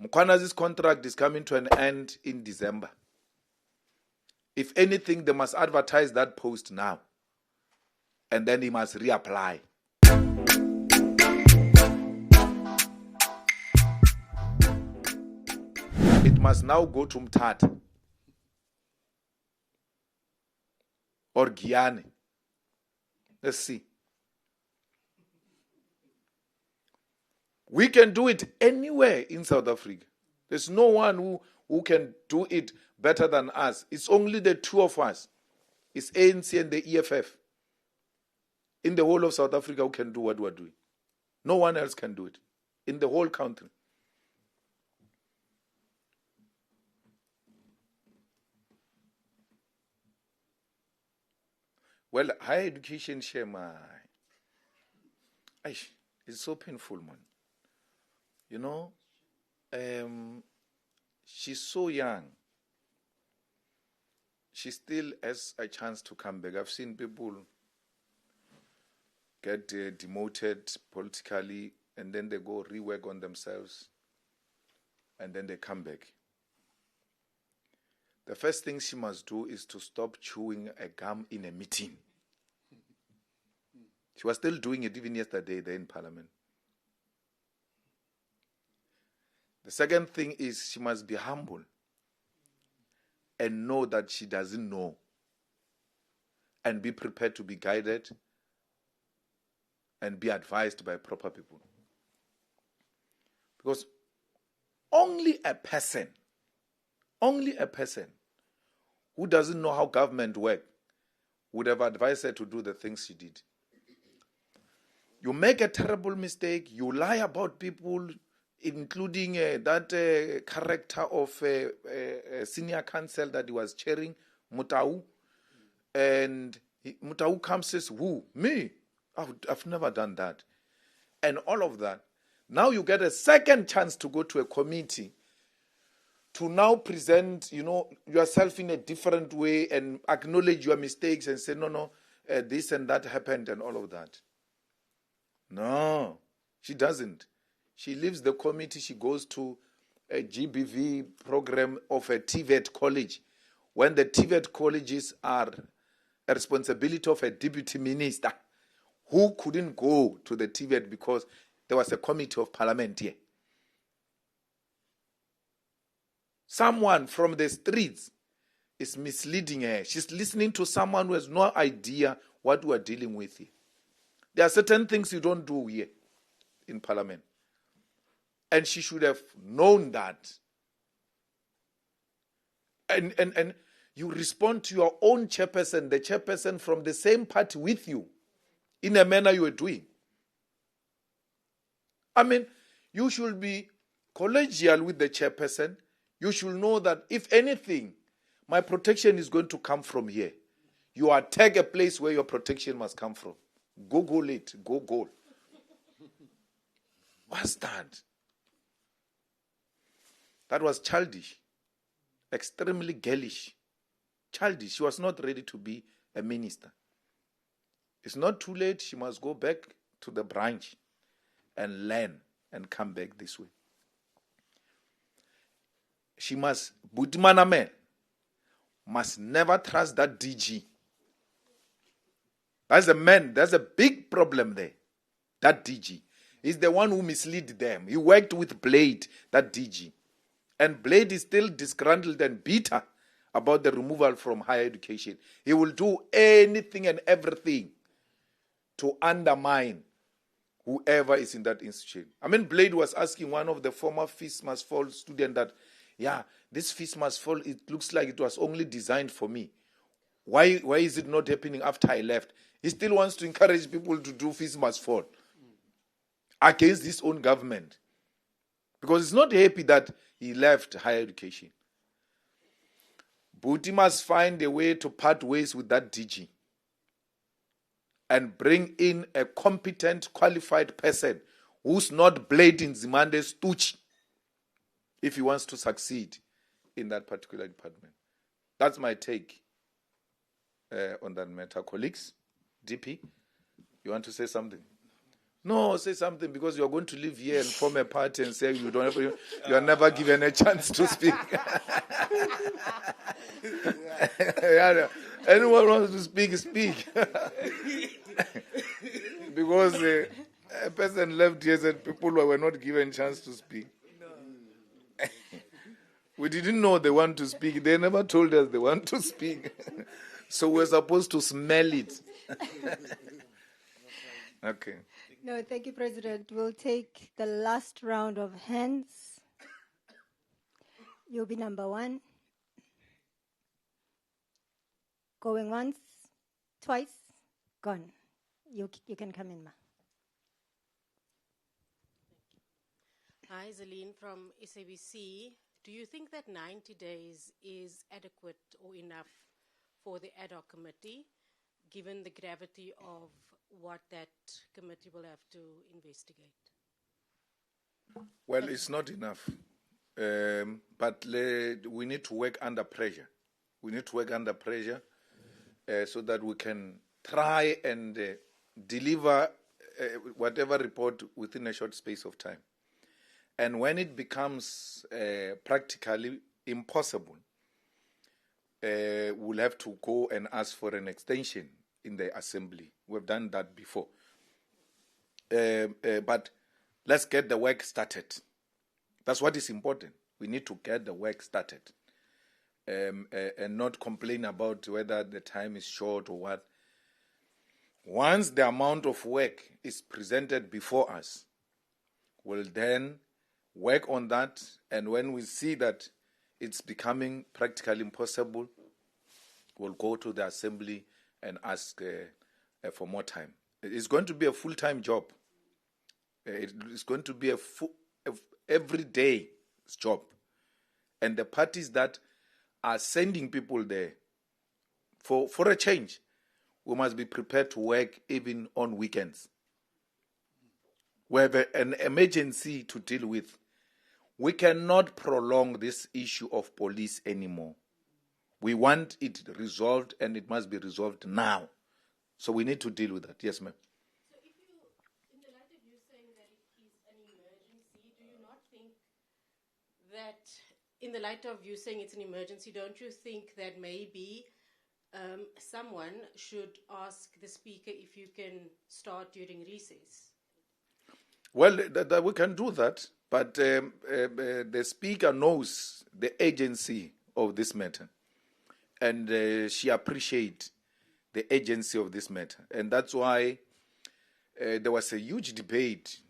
Mkhwanazi's contract is coming to an end in December. If anything, they must advertise that post now. And then he must reapply. It must now go to Mthatha or Giyani. Let's see. We can do it anywhere in South Africa. There's no one who can do it better than us. It's only the two of us. It's ANC and the EFF in the whole of South Africa who can do what we're doing. No one else can do it in the whole country. Well, higher education, Shema, it's so painful, man. You know, she's so young. She still has a chance to come back. I've seen people get demoted politically, and then they go rework on themselves, and then they come back. The first thing she must do is to stop chewing a gum in a meeting. She was still doing it even yesterday there in Parliament. The second thing is she must be humble and know that she doesn't know and be prepared to be guided and be advised by proper people. Because only a person who doesn't know how government works would have advised her to do the things she did. You make a terrible mistake, you lie about people, including that character of senior council that he was chairing, Mutau. And Mutau comes and says, who? Me? I've never done that. And all of that. Now you get a second chance to go to a committee to now present, yourself in a different way and acknowledge your mistakes and say, no, this and that happened and all of that. No, she doesn't. She leaves the committee, she goes to a GBV program of a TVET college, when the TVET colleges are a responsibility of a deputy minister who couldn't go to the TVET because there was a committee of parliament here. Someone from the streets is misleading her. She's listening to someone who has no idea what we are dealing with here. There are certain things you don't do here in Parliament. And she should have known that. And you respond to your own chairperson, the chairperson from the same party with you, in a manner you are doing. I mean, you should be collegial with the chairperson. You should know that if anything, my protection is going to come from here. You attack a place where your protection must come from. Google it. Google. What's that? That was childish. Extremely girlish. Childish. She was not ready to be a minister. It's not too late. She must go back to the branch and learn and come back this way. She must, Budimana must never trust that DG. That's a man, there's a big problem there. That DG. He's the one who misled them. He worked with Blade, that DG. And Blade is still disgruntled and bitter about the removal from higher education. He will do anything and everything to undermine whoever is in that institution. I mean, Blade was asking one of the former Fees Must Fall students that, this Fees Must Fall, it looks like it was only designed for me. Why is it not happening after I left? He still wants to encourage people to do Fees Must Fall against his own government. Because he's not happy that he left higher education. But he must find a way to part ways with that DG and bring in a competent, qualified person who's not blading Zimande's touch if he wants to succeed in that particular department. That's my take on that matter. Colleagues, DP, you want to say something? No, say something, because you're going to live here and form a party and say you are never given a chance to speak. Yeah, anyone wants to speak, speak. Because a person left here said people were not given a chance to speak. We didn't know they want to speak. They never told us they want to speak. So we're supposed to smell it. Okay. No, thank you, President. We'll take the last round of hands. You'll be number 1. Going once, twice, gone. You can come in, ma. Hi, Zelene from SABC. Do you think that 90 days is adequate or enough for the ad hoc committee, given the gravity of what that committee will have to investigate? Well, it's not enough. But we need to work under pressure. We need to work under pressure so that we can try and deliver whatever report within a short space of time. And when it becomes practically impossible, we'll have to go and ask for an extension in the assembly. We've done that before. But let's get the work started. That's what is important. We need to get the work started and not complain about whether the time is short or what. Once the amount of work is presented before us, we'll then work on that, and when we see that it's becoming practically impossible, we'll go to the assembly and ask for more time. It's going to be a full-time job. It's going to be a everyday job. And the parties that are sending people there, for a change, we must be prepared to work even on weekends. We have an emergency to deal with. We cannot prolong this issue of police anymore. We want it resolved, and it must be resolved now. So we need to deal with that. Yes, ma'am. So if you, in the light of you saying that it is an emergency, do you not think that, in the light of you saying it's an emergency, don't you think that maybe someone should ask the speaker if you can start during recess? Well, we can do that, but the speaker knows the agency of this matter, and she appreciates the agency of this matter. And that's why there was a huge debate,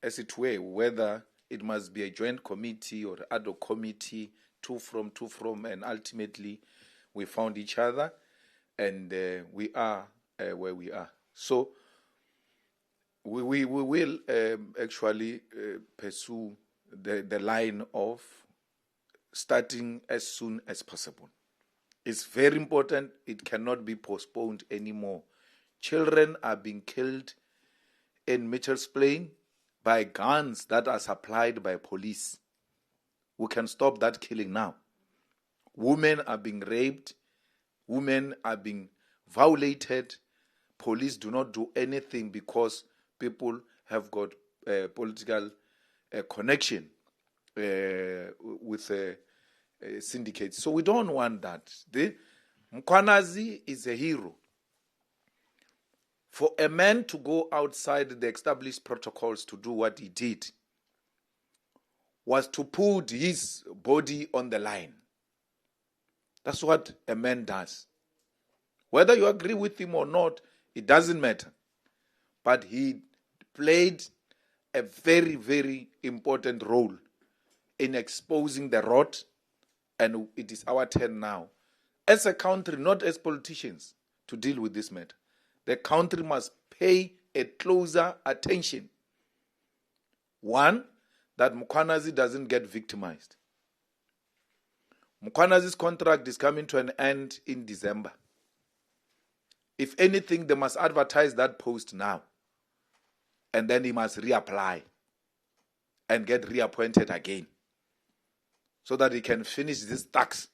as it were, whether it must be a joint committee or ad hoc committee, two from, and ultimately we found each other, and we are where we are. So we will actually pursue the line of starting as soon as possible. It's very important. It cannot be postponed anymore. Children are being killed in Mitchell's Plain by guns that are supplied by police. We can stop that killing now. Women are being raped. Women are being violated. Police do not do anything because people have got political connection with syndicates. So we don't want that. Mkhwanazi is a hero. For a man to go outside the established protocols to do what he did was to put his body on the line. That's what a man does. Whether you agree with him or not, it doesn't matter. But he played a very, very important role in exposing the rot, and it is our turn now, as a country, not as politicians, to deal with this matter. The country must pay a closer attention. One, that Mkhwanazi doesn't get victimized. Mkhwanazi's contract is coming to an end in December. If anything, they must advertise that post now. And then he must reapply and get reappointed again so that he can finish this tax.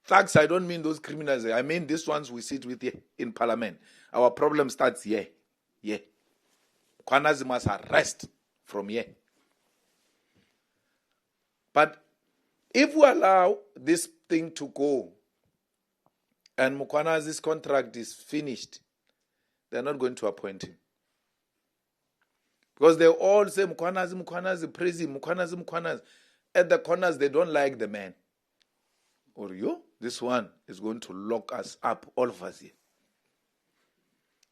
Thugs, I don't mean those criminals. I mean these ones we sit with here in parliament. Our problem starts here. Yeah. Mkhwanazi must arrest from here. But if we allow this thing to go and Mkhwanazi's contract is finished, they're not going to appoint him. Because they all say, Mkhwanazi, Mkhwanazi, praise him, Mkhwanazi, Mkhwanazi. At the corners, they don't like the man. Or you, this one is going to lock us up, all of us here.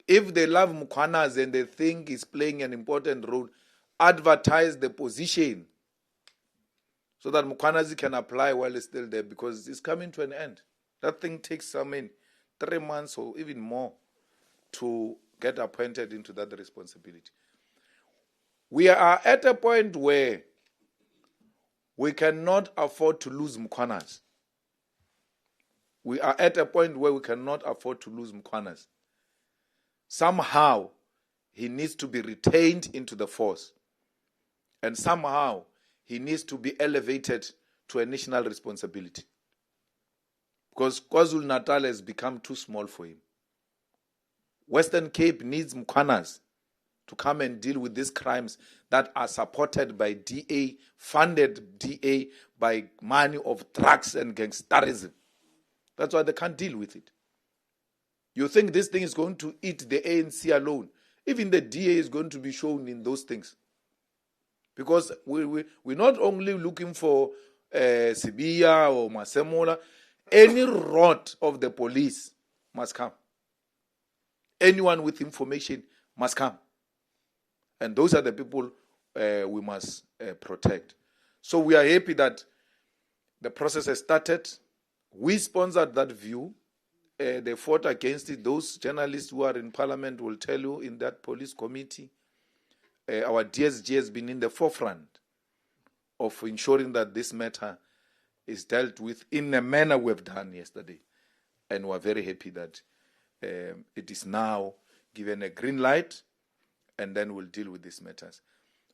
If they love Mkhwanazi and they think he's playing an important role, advertise the position so that Mkhwanazi can apply while he's still there, because it's coming to an end. That thing takes, 3 months or even more to get appointed into that responsibility. We are at a point where we cannot afford to lose Mkhwanazi. We are at a point where we cannot afford to lose Mkhwanazi. Somehow, he needs to be retained into the force. And somehow, he needs to be elevated to a national responsibility. Because KwaZulu-Natal has become too small for him. Western Cape needs Mkhwanazi to come and deal with these crimes that are supported by DA, funded DA by money of drugs and gangsterism. That's why they can't deal with it. You think this thing is going to eat the ANC alone? Even the DA is going to be shown in those things. Because we're not only looking for Sibiya or Masemola. Any rot of the police must come. Anyone with information must come. And those are the people we must protect. So we are happy that the process has started. We sponsored that view. They fought against it. Those journalists who are in parliament will tell you in that police committee, our DSG has been in the forefront of ensuring that this matter is dealt with in the manner we have done yesterday. And we're very happy that it is now given a green light, and then we'll deal with these matters.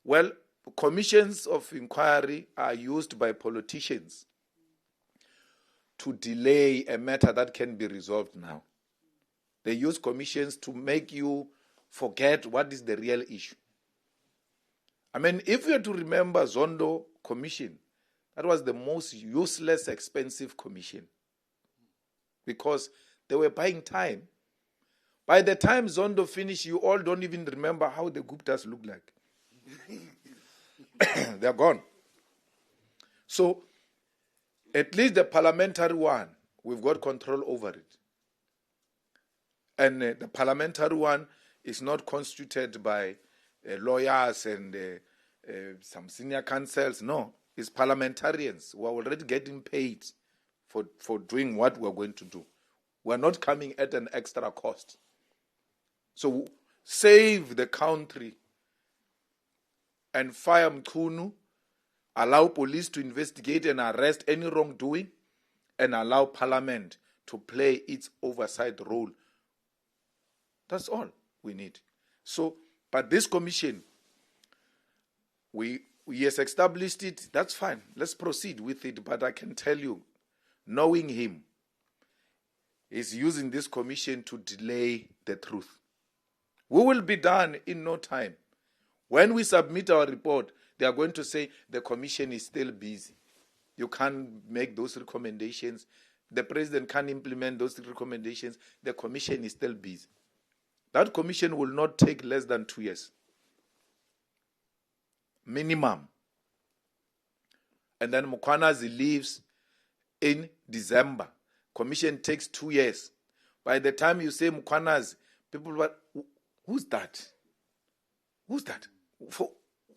Well, commissions of inquiry are used by politicians to delay a matter that can be resolved now. They use commissions to make you forget what is the real issue. I mean, if you are to remember Zondo Commission, that was the most useless, expensive commission because they were buying time. By the time Zondo finished, you all don't even remember how the Guptas look like. They're gone. So, at least the parliamentary one, we've got control over it. And the parliamentary one is not constituted by lawyers and some senior counsels. No, it's parliamentarians who are already getting paid for doing what we're going to do. We're not coming at an extra cost. So save the country and fire Mkhunu, allow police to investigate and arrest any wrongdoing, and allow parliament to play its oversight role. That's all we need. So, but this commission, we has established it, that's fine. Let's proceed with it. But I can tell you, knowing him, is using this commission to delay the truth. We will be done in no time. When we submit our report, they are going to say the commission is still busy. You can't make those recommendations. The president can't implement those recommendations. The commission is still busy. That commission will not take less than 2 years. Minimum. And then Mkhwanazi leaves in December. Commission takes 2 years. By the time you say Mkhwanazi, people will, who's that? Who's that?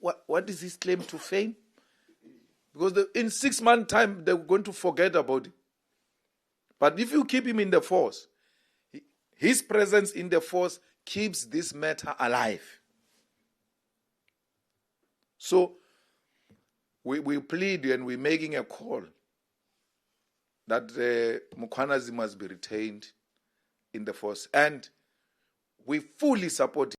What is his claim to fame? Because in 6 months' time, they're going to forget about it. But if you keep him in the force, his presence in the force keeps this matter alive. So we plead and we're making a call that Mkhwanazi must be retained in the force. And we fully support